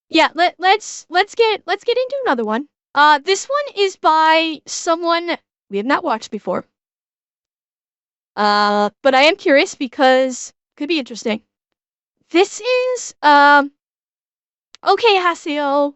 Yeah, let's get into another one. This one is by someone we have not watched before. But I am curious because could be interesting. This is okay, Haseo.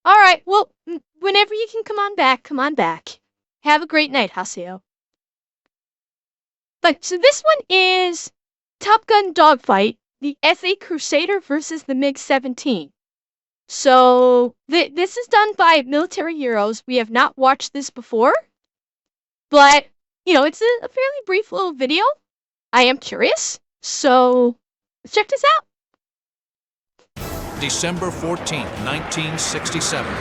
All right, well, whenever you can come on back, come on back. Have a great night, Haseo. But so this one is Top Gun Dogfight, the SA Crusader versus the MiG-17. So this is done by military heroes. We have not watched this before, but you know, it's a fairly brief little video. I am curious, so let's check this out. December 14th, 1967.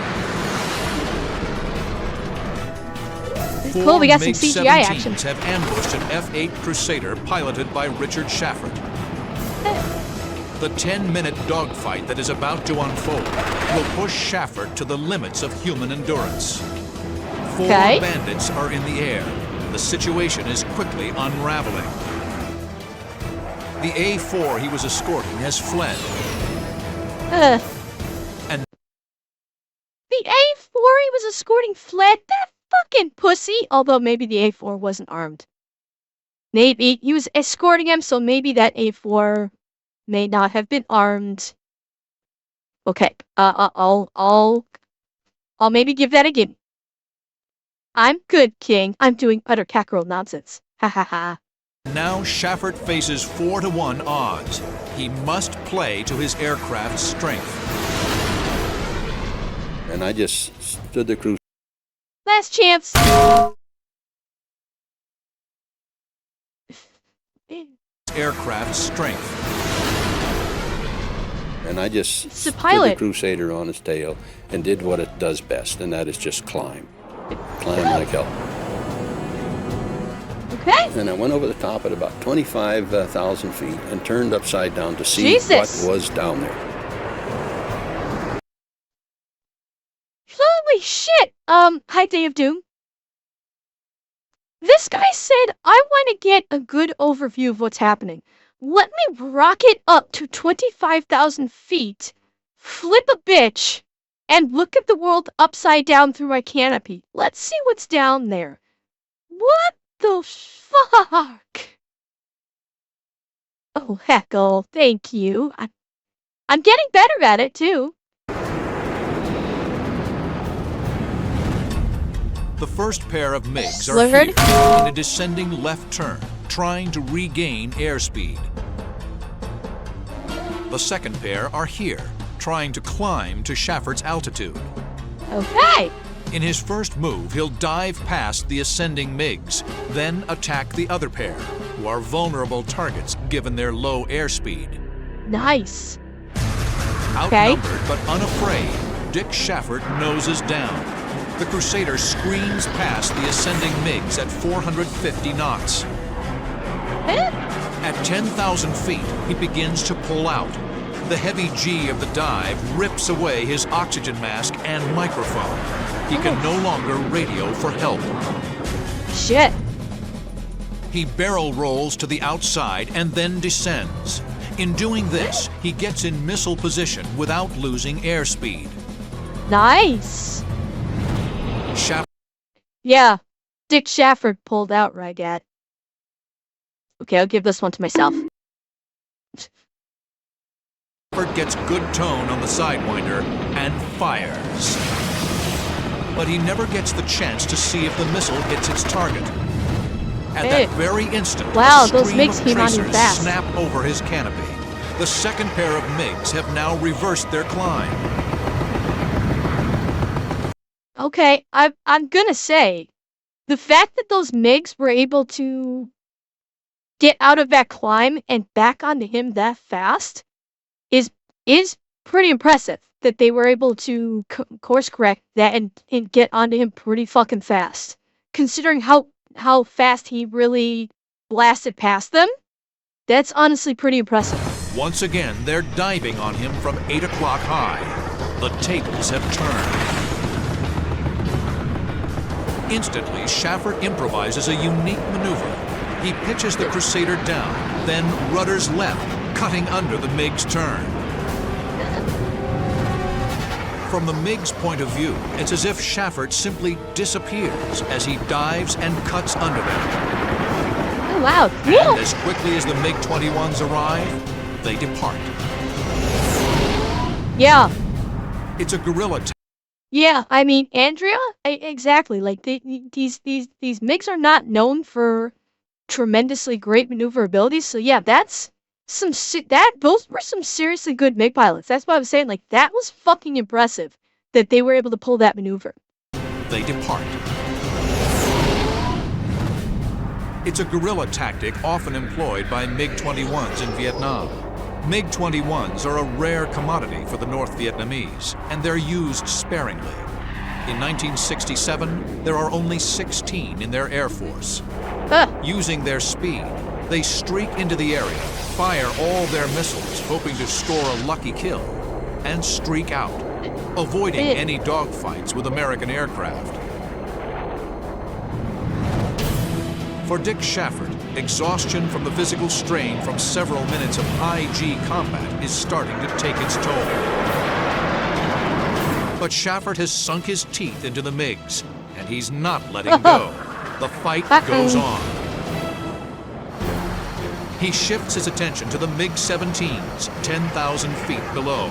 Cool, we got some CGI action. MiG-17s have ambushed an F-8 Crusader piloted by Richard Schaffert. The 10-minute dogfight that is about to unfold will push Schaffert to the limits of human endurance. Four bandits are in the air. The situation is quickly unraveling. The A4 he was escorting has fled. And the A4 he was escorting fled? That fucking pussy! Although maybe the A4 wasn't armed. Maybe he was escorting him, so maybe that A4 may not have been armed. Okay, I'll maybe give that a gimme. I'm good, King. I'm doing utter cackerel nonsense. Ha ha ha. Now Schaffert faces 4-to-1 odds. He must play to his aircraft's strength. And I just stood the cruise. Last chance. Aircraft strength. And I just It's a stood the pilot. Crusader on its tail and did what it does best, and that is just climb. Climb like hell. Okay. And I went over the top at about 25,000 feet and turned upside down to see Jesus. what was down there. Holy shit! Hi, Day of Doom. This guy said, I want to get a good overview of what's happening. Let me rocket up to 25,000 feet, flip a bitch, and look at the world upside down through my canopy. Let's see what's down there. What the fuck? Oh, heckle, thank you. I'm getting better at it, too. The first pair of MiGs are Slivered. here in a descending left turn, trying to regain airspeed. The second pair are here, trying to climb to Schaffert's altitude. Okay. In his first move, he'll dive past the ascending MiGs, then attack the other pair, who are vulnerable targets given their low airspeed. Nice. Outnumbered but unafraid, Dick Schaffert noses down. The Crusader screams past the ascending MiGs at 450 knots. At 10,000 feet, he begins to pull out. The heavy G of the dive rips away his oxygen mask and microphone. He can no longer radio for help. Shit. He barrel rolls to the outside and then descends. In doing this, he gets in missile position without losing airspeed. Nice. Yeah, Dick Schaffert pulled out right at. Okay, I'll give this one to myself. Schaffert gets good tone on the Sidewinder and fires. But he never gets the chance to see if the missile hits its target. At that very instant, wow, a those stream MiGs of came on tracers him fast. snap over his canopy. The second pair of MiGs have now reversed their climb. Okay, I'm gonna say, the fact that those MiGs were able to get out of that climb and back onto him that fast is pretty impressive. That they were able to course correct that and get onto him pretty fucking fast. Considering how fast he really blasted past them, that's honestly pretty impressive. Once again, they're diving on him from 8 o'clock high. The tables have turned. Instantly, Schaffert improvises a unique maneuver. He pitches the Crusader down, then rudders left, cutting under the MiG's turn. From the Migs' point of view, it's as if Shaffert simply disappears as he dives and cuts under them. Oh, wow. Cool. And as quickly as the MiG-21s arrive, they depart. Yeah. It's a guerrilla Yeah, I mean, Andrea, exactly. Like these MiGs are not known for tremendously great maneuverability. So yeah, that's those were some seriously good MiG pilots. That's why I was saying, like, that was fucking impressive that they were able to pull that maneuver. They depart. It's a guerrilla tactic often employed by MiG-21s in Vietnam. MiG-21s are a rare commodity for the North Vietnamese, and they're used sparingly. In 1967, there are only 16 in their air force. Using their speed, they streak into the area, fire all their missiles, hoping to score a lucky kill, and streak out, avoiding any dogfights with American aircraft. For Dick Shaffert, exhaustion from the physical strain from several minutes of high-G combat is starting to take its toll. But Shaffert has sunk his teeth into the MiGs, and he's not letting go. The fight goes on. He shifts his attention to the MiG-17s, 10,000 feet below.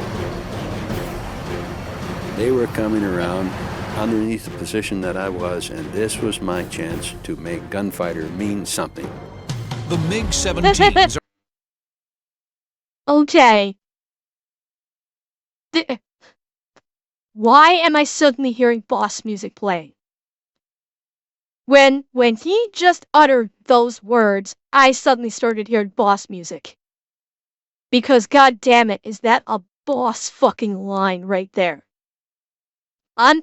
They were coming around underneath the position that I was, and this was my chance to make Gunfighter mean something. The MiG-17s are... Okay. Why am I suddenly hearing boss music play? When he just uttered those words, I suddenly started hearing boss music. Because god damn it, is that a boss fucking line right there. I'm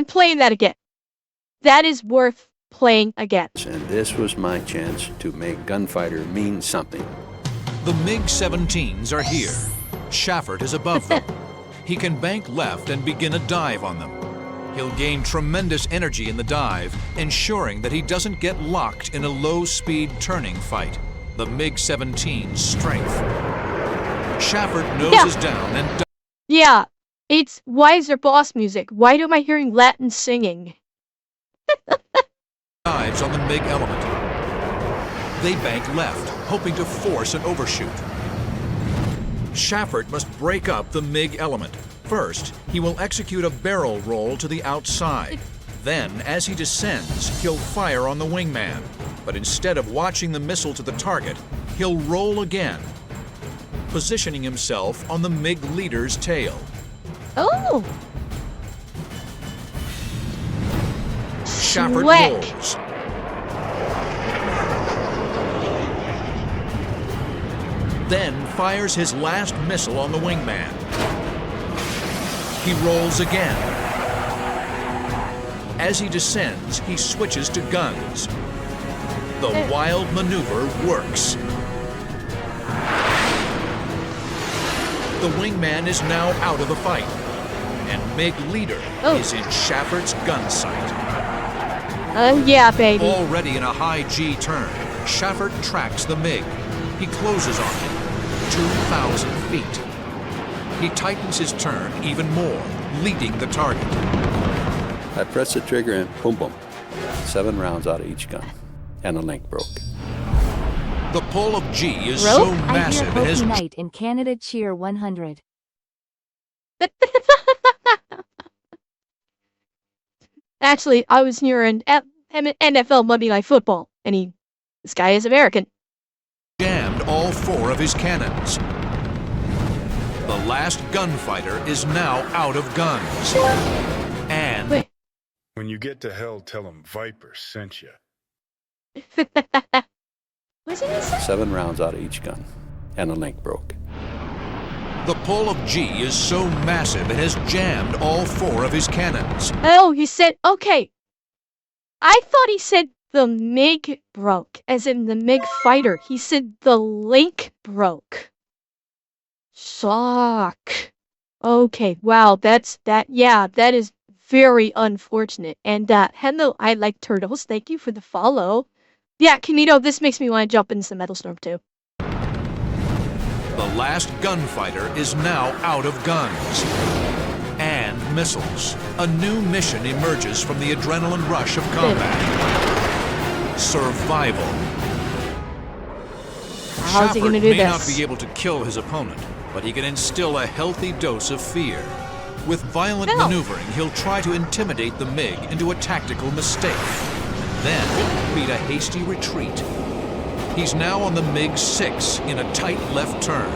playing that again. That is worth playing again. And this was my chance to make Gunfighter mean something. The MiG-17s are here. Shaffert is above them. He can bank left and begin a dive on them. He'll gain tremendous energy in the dive, ensuring that he doesn't get locked in a low-speed turning fight. The MiG-17's strength. Shaffert noses down and... Yeah, it's... Why is there boss music? Why am I hearing Latin singing? dives on the MiG element. They bank left, hoping to force an overshoot. Shaffert must break up the MiG element. First, he will execute a barrel roll to the outside. Then, as he descends, he'll fire on the wingman. But instead of watching the missile to the target, he'll roll again, positioning himself on the MiG leader's tail. Oh! Shaffert Slick. rolls. Then fires his last missile on the wingman. He rolls again. As he descends, he switches to guns. The wild maneuver works. The wingman is now out of the fight, and MiG leader is in Shaffert's gun sight. Yeah, baby. Already in a high G turn, Shaffert tracks the MiG. He closes on him, 2,000 feet. He tightens his turn even more, leading the target. I pressed the trigger and boom, boom. 7 rounds out of each gun, and the link broke. The pull of G is so massive it has... Night in Canada cheer 100. Actually, I was near an NFL Monday Night Football, and this guy is American. Jammed all 4 of his cannons. The last gunfighter is now out of guns. And... Wait. When you get to hell, tell them Viper sent you. What did he say? 7 rounds out of each gun, and the link broke. The pull of G is so massive it has jammed all 4 of his cannons. Oh, he said, okay. I thought he said the MiG broke, as in the MiG fighter. He said the link broke. Suck. Okay, wow, yeah, that is very unfortunate. And, hello, I like turtles. Thank you for the follow. Yeah, Kanito, this makes me want to jump into some Metal Storm too. The last gunfighter is now out of guns. missiles, a new mission emerges from the adrenaline rush of combat. Survival. How's he Shafford gonna do may not this? be able to kill his opponent, but he can instill a healthy dose of fear. With violent No. maneuvering, he'll try to intimidate the Mig into a tactical mistake, and then beat a hasty retreat. He's now on the MiG-6 in a tight left turn.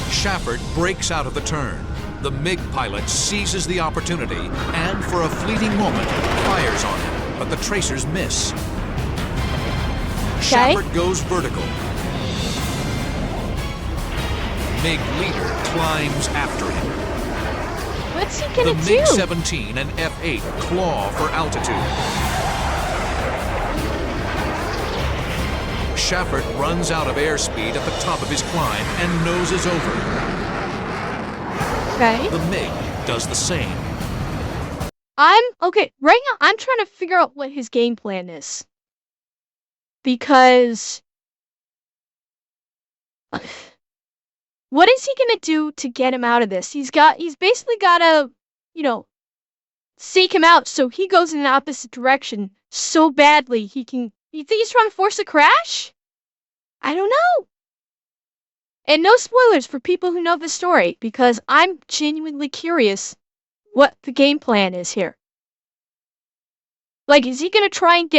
Shafford breaks out of the turn. The MiG pilot seizes the opportunity and, for a fleeting moment, fires on him, but the tracers miss. Shafford goes vertical. MiG leader climbs after him. What's he The gonna do? MiG-17 and F-8 claw for altitude. Shafford runs out of airspeed at the top of his climb and noses over. Okay. The MiG does the same. Okay, right now I'm trying to figure out what his game plan is. Because what is he gonna do to get him out of this? He's basically gotta, seek him out so he goes in the opposite direction so badly you think he's trying to force a crash? I don't know. And no spoilers for people who know the story, because I'm genuinely curious what the game plan is here. Like, is he gonna try and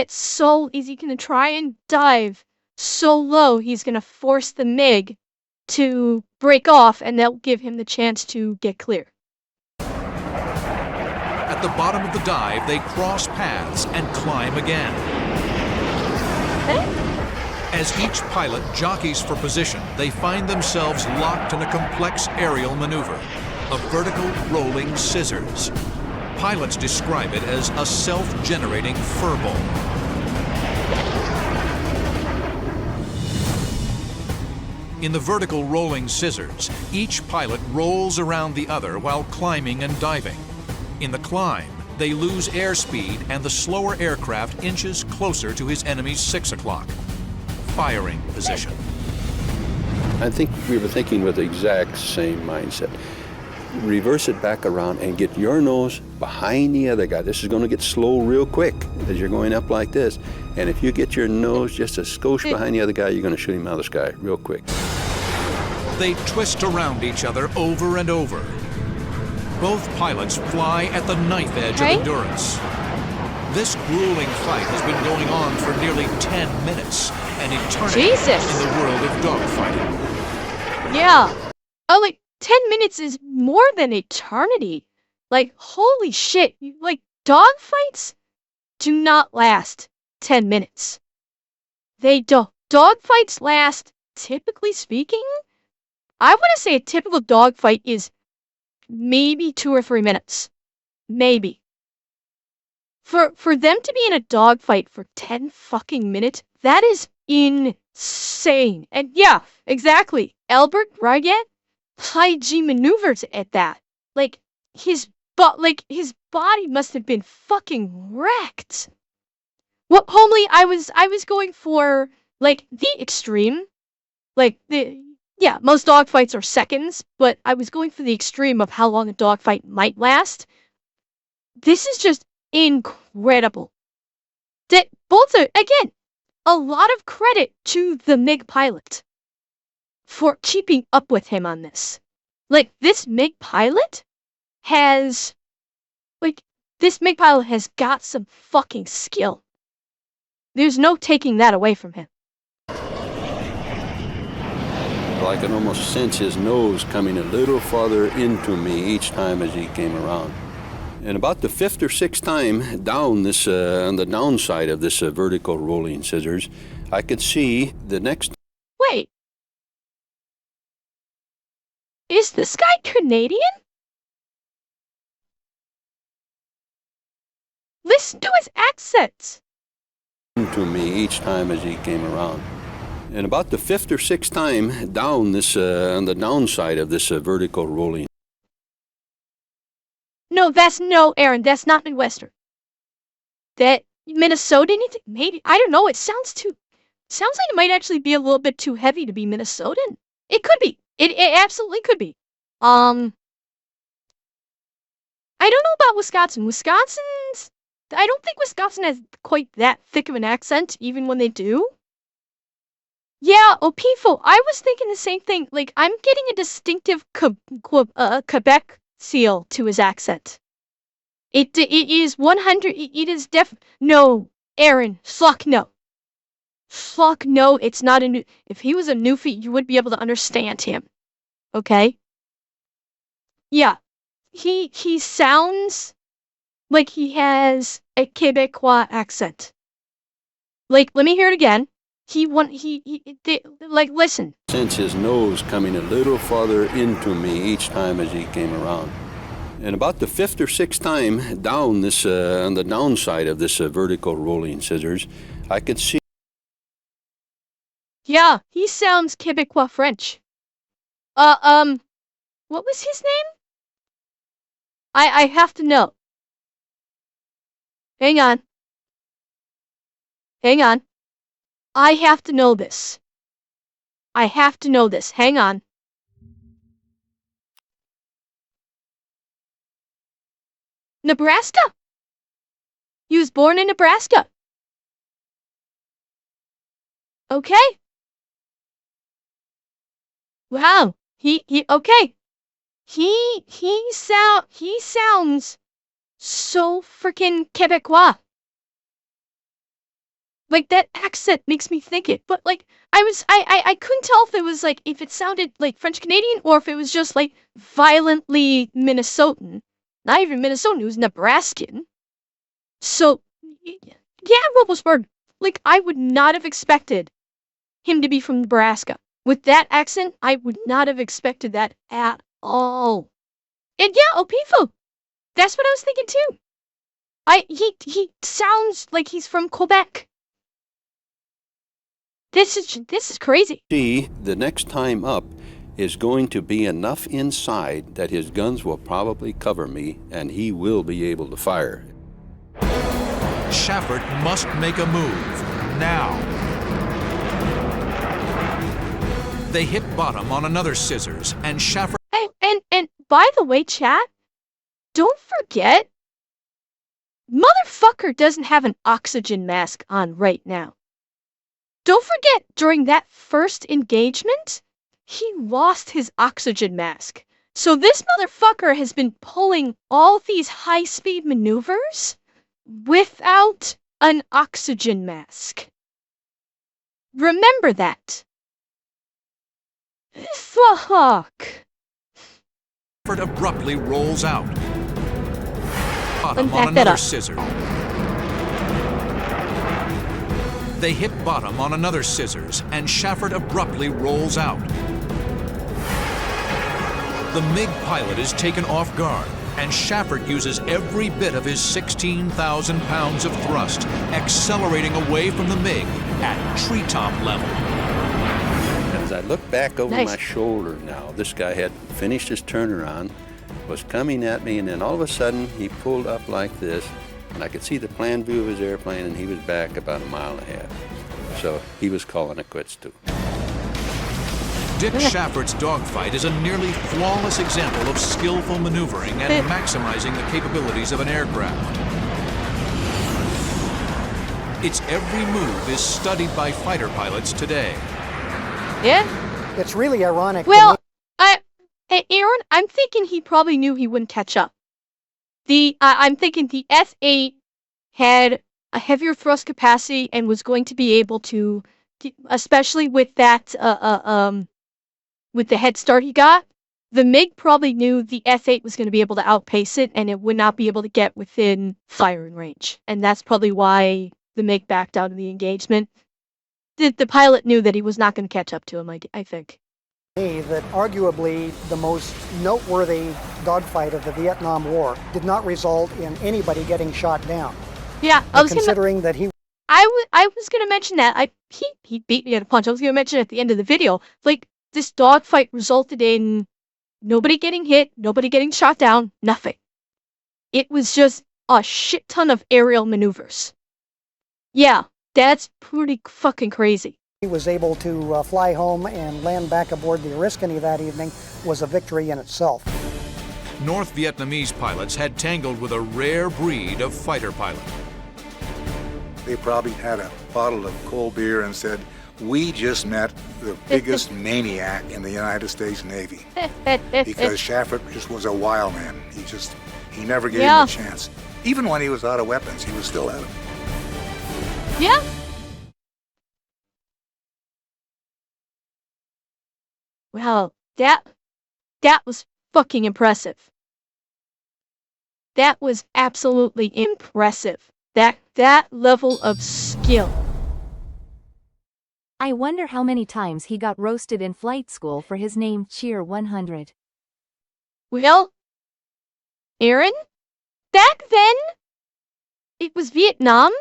dive so low he's gonna force the MiG to break off and that'll give him the chance to get clear? At the bottom of the dive, they cross paths and climb again. As each pilot jockeys for position, they find themselves locked in a complex aerial maneuver, a vertical rolling scissors. Pilots describe it as a self-generating furball. In the vertical rolling scissors, each pilot rolls around the other while climbing and diving. In the climb, they lose airspeed and the slower aircraft inches closer to his enemy's 6 o'clock. Firing position. I think we were thinking with the exact same mindset. Reverse it back around and get your nose behind the other guy. This is going to get slow real quick as you're going up like this. And if you get your nose just a skosh behind the other guy, you're going to shoot him out of the sky real quick. They twist around each other over and over. Both pilots fly at the knife edge of endurance. This grueling fight has been going on for nearly 10 minutes, an eternity in the world of dogfighting. Yeah. Oh, like, 10 minutes is more than eternity. Like, holy shit. Like, dogfights do not last 10 minutes. They don't. Dogfights last, typically speaking, I want to say a typical dogfight is maybe 2 or 3 minutes. Maybe. For them to be in a dogfight for 10 fucking minutes, that is insane. And yeah, exactly. Albert Ryget, high G maneuvers at that. Like his body must have been fucking wrecked. Well, homely, I was going for like the extreme. Like most dogfights are seconds, but I was going for the extreme of how long a dogfight might last. This is just incredible. That both are, again, a lot of credit to the MiG pilot for keeping up with him on this. Like, this MiG pilot has got some fucking skill. There's no taking that away from him. Well, I can almost sense his nose coming a little farther into me each time as he came around. And about the 5th or 6th time down this, on the downside of this vertical rolling scissors, I could see the next... Wait. Is this guy Canadian? Listen to his accent. ...to me each time as he came around. And about the 5th or 6th time down this, on the downside of this vertical rolling... No, Aaron, that's not Midwestern. That Minnesotan, maybe, I don't know, sounds like it might actually be a little bit too heavy to be Minnesotan. It could be. It absolutely could be. I don't know about Wisconsin. I don't think Wisconsin has quite that thick of an accent, even when they do. Yeah, Opifo, I was thinking the same thing. Like, I'm getting a distinctive Quebec seal to his accent. It is 100, it is no, Aaron, fuck no. Fuck no, it's not a new, if he was a Newfie, you would be able to understand him. Okay? Yeah, he sounds like he has a Quebecois accent. Like, let me hear it again. Listen. Sense his nose coming a little farther into me each time as he came around. And about the fifth or sixth time down this, on the downside of this vertical rolling scissors, I could see. Yeah, he sounds Quebecois French. What was his name? I have to know. Hang on. Hang on. I have to know this. I have to know this. Hang on. Nebraska? He was born in Nebraska. Okay. Wow. Okay. He sounds so freaking Quebecois. Like, that accent makes me think it, but like, I couldn't tell if it was like, if it sounded like French Canadian or if it was just like violently Minnesotan. Not even Minnesotan, it was Nebraskan. So, yeah, Roblesberg, like, I would not have expected him to be from Nebraska. With that accent, I would not have expected that at all. And yeah, Opifo, that's what I was thinking too. He sounds like he's from Quebec. This is crazy. See, the next time up is going to be enough inside that his guns will probably cover me and he will be able to fire. Shafford must make a move now. They hit bottom on another scissors, and Shafford. And by the way, chat, don't forget, motherfucker doesn't have an oxygen mask on right now. Don't forget, during that first engagement, he lost his oxygen mask. So this motherfucker has been pulling all these high-speed maneuvers without an oxygen mask. Remember that. Fuck. Shafford abruptly rolls out. Bottom Unpack on that another up. scissor. They hit bottom on another scissors, and Shafford abruptly rolls out. The MiG pilot is taken off guard, and Shafford uses every bit of his 16,000 pounds of thrust, accelerating away from the MiG at treetop level. As I look back over Nice. my shoulder now, this guy had finished his turnaround, was coming at me, and then all of a sudden he pulled up like this, and I could see the plan view of his airplane, and he was back about a mile and a half. So he was calling it quits too. Dick Shafford's dogfight is a nearly flawless example of skillful maneuvering and maximizing the capabilities of an aircraft. Its every move is studied by fighter pilots today. Yeah? It's really ironic. Well, hey, Aaron, I'm thinking he probably knew he wouldn't catch up. I'm thinking the F8 had a heavier thrust capacity and was going to be able to, especially with that, with the head start he got, the MiG probably knew the F8 was going to be able to outpace it and it would not be able to get within firing range. And that's probably why the MiG backed out of the engagement. The pilot knew that he was not going to catch up to him, I think. That arguably the most noteworthy dogfight of the Vietnam War did not result in anybody getting shot down. Yeah, considering that he. I was gonna mention that. He beat me at a punch. I was gonna mention at the end of the video, like, this dogfight resulted in nobody getting hit, nobody getting shot down, nothing. It was just a shit ton of aerial maneuvers. Yeah, that's pretty fucking crazy. He was able to fly home and land back aboard the Oriskany that evening was a victory in itself. North Vietnamese pilots had tangled with a rare breed of fighter pilot. They probably had a bottle of cold beer and said, "We just met the biggest maniac in the United States Navy." Because Shafford just was a wild man. He never gave him a chance. Even when he was out of weapons, he was still at him. Yeah. Well, that was fucking impressive. That was absolutely impressive. That level of skill. I wonder how many times he got roasted in flight school for his name Cheer 100. Well, Aaron, back then, it was Vietnam.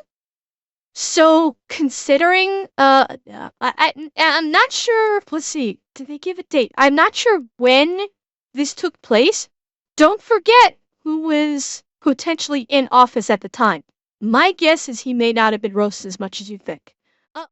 So, considering, I'm not sure, let's see, did they give a date? I'm not sure when this took place. Don't forget who was potentially in office at the time. My guess is he may not have been roasted as much as you think.